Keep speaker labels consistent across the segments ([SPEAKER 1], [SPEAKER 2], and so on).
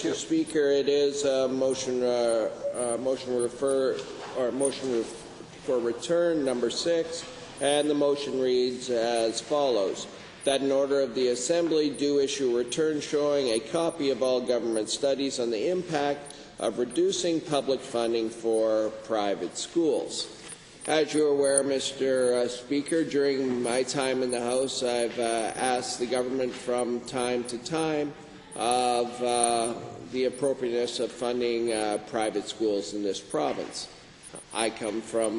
[SPEAKER 1] Mr. Speaker, it is a motion for return number 6, and the motion reads as follows: that in order of the Assembly do issue a return showing a copy of all government studies on the impact of reducing public funding for private schools. As you're aware, Mr. Speaker, during my time in the House, I've asked the government from time to time of the appropriateness of funding private schools in this province. I come from,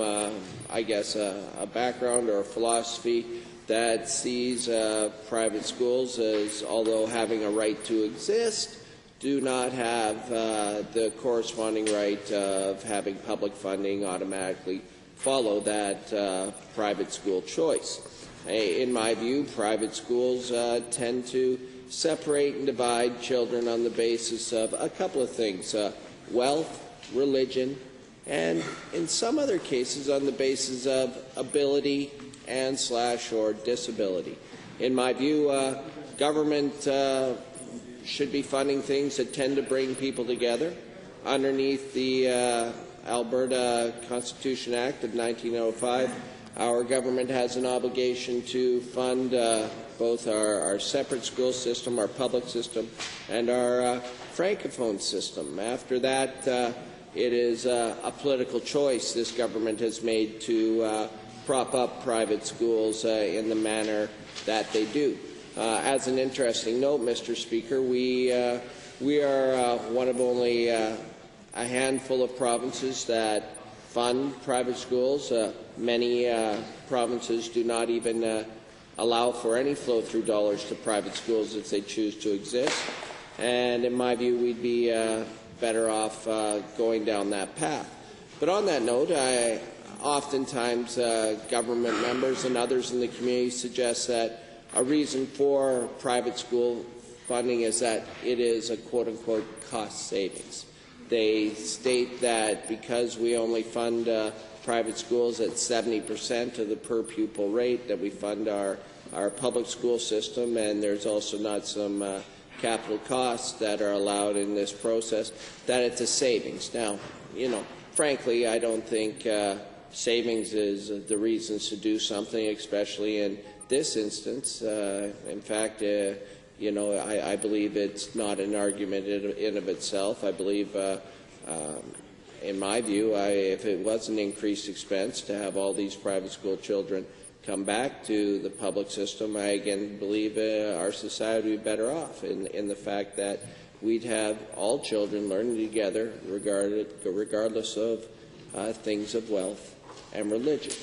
[SPEAKER 1] I guess, a background or a philosophy that sees private schools as, although having a right to exist, do not have the corresponding right of having public funding automatically follow that private school choice. In my view, private schools tend to separate and divide children on the basis of a couple of things: wealth, religion, and in some other cases on the basis of ability and or disability. In my view, government should be funding things that tend to bring people together. Underneath the Alberta Constitution Act of 1905, our government has an obligation to fund both our separate school system, our public system, and our francophone system. After that, it is a political choice this government has made to prop up private schools in the manner that they do. As an interesting note, Mr. Speaker, we are one of only a handful of provinces that fund private schools. Many provinces do not even allow for any flow-through dollars to private schools if they choose to exist. And in my view, we'd be better off going down that path. But on that note, oftentimes government members and others in the community suggest that a reason for private school funding is that it is a quote-unquote cost savings. They state that because we only fund private schools at 70% of the per-pupil rate, that we fund our public school system, and there's also not some capital costs that are allowed in this process, that it's a savings. Now, frankly, I don't think savings is the reasons to do something, especially in this instance. In fact, I believe it's not an argument in of itself. I believe, in my view, if it was an increased expense to have all these private school children come back to the public system, I again believe our society would be better off in the fact that we'd have all children learning together regardless of things of wealth and religion.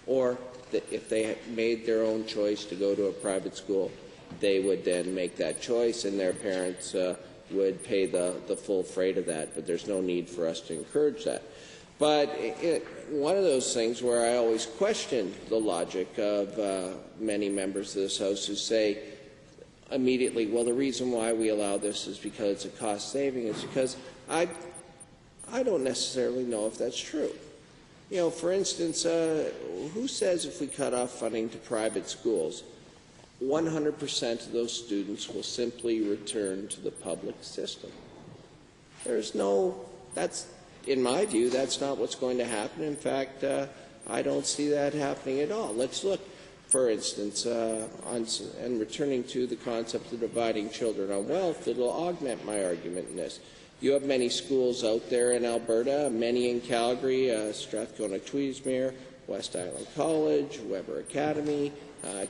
[SPEAKER 1] Or that if they made their own choice to go to a private school, they would then make that choice, and their parents would pay the full freight of that. But there's no need for us to encourage that. But one of those things where I always question the logic of many members of this House who say immediately, well, the reason why we allow this is because it's a cost saving, is because I don't necessarily know if that's true. For instance, who says if we cut off funding to private schools, 100% of those students will simply return to the public system? In my view, that's not what's going to happen. In fact, I don't see that happening at all. Let's look, for instance, and returning to the concept of dividing children on wealth, it'll augment my argument in this. You have many schools out there in Alberta, many in Calgary, Strathcona-Tweedsmuir, West Island College, Weber Academy,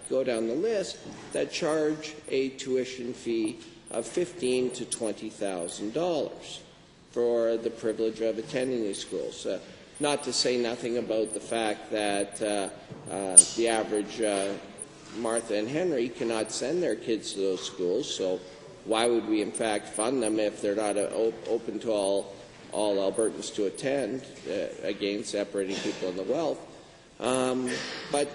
[SPEAKER 1] go down the list, that charge a tuition fee of $15,000 to $20,000 for the privilege of attending these schools. Not to say nothing about the fact that the average Martha and Henry cannot send their kids to those schools, so why would we in fact fund them if they're not open to all Albertans to attend, again separating people in the wealth? But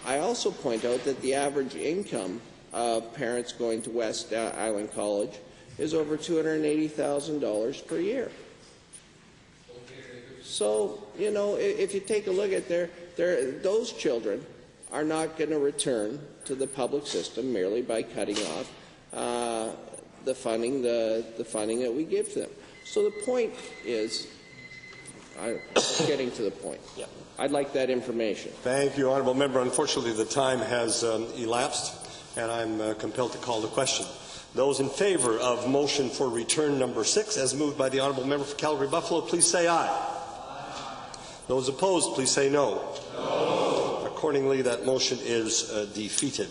[SPEAKER 1] I also point out that the average income of parents going to West Island College is over $280,000 per year. So, if you take a look at those children are not going to return to the public system merely by cutting off the funding that we give them. So the point is, getting to the point.
[SPEAKER 2] Yeah.
[SPEAKER 1] I'd like that information.
[SPEAKER 2] Thank you, Honourable Member. Unfortunately, the time has elapsed, and I'm compelled to call the question. Those in favour of motion for return number 6, as moved by the Honourable Member for Calgary-Buffalo, please say aye. Aye. Those opposed, please say no. No. Accordingly, that motion is defeated.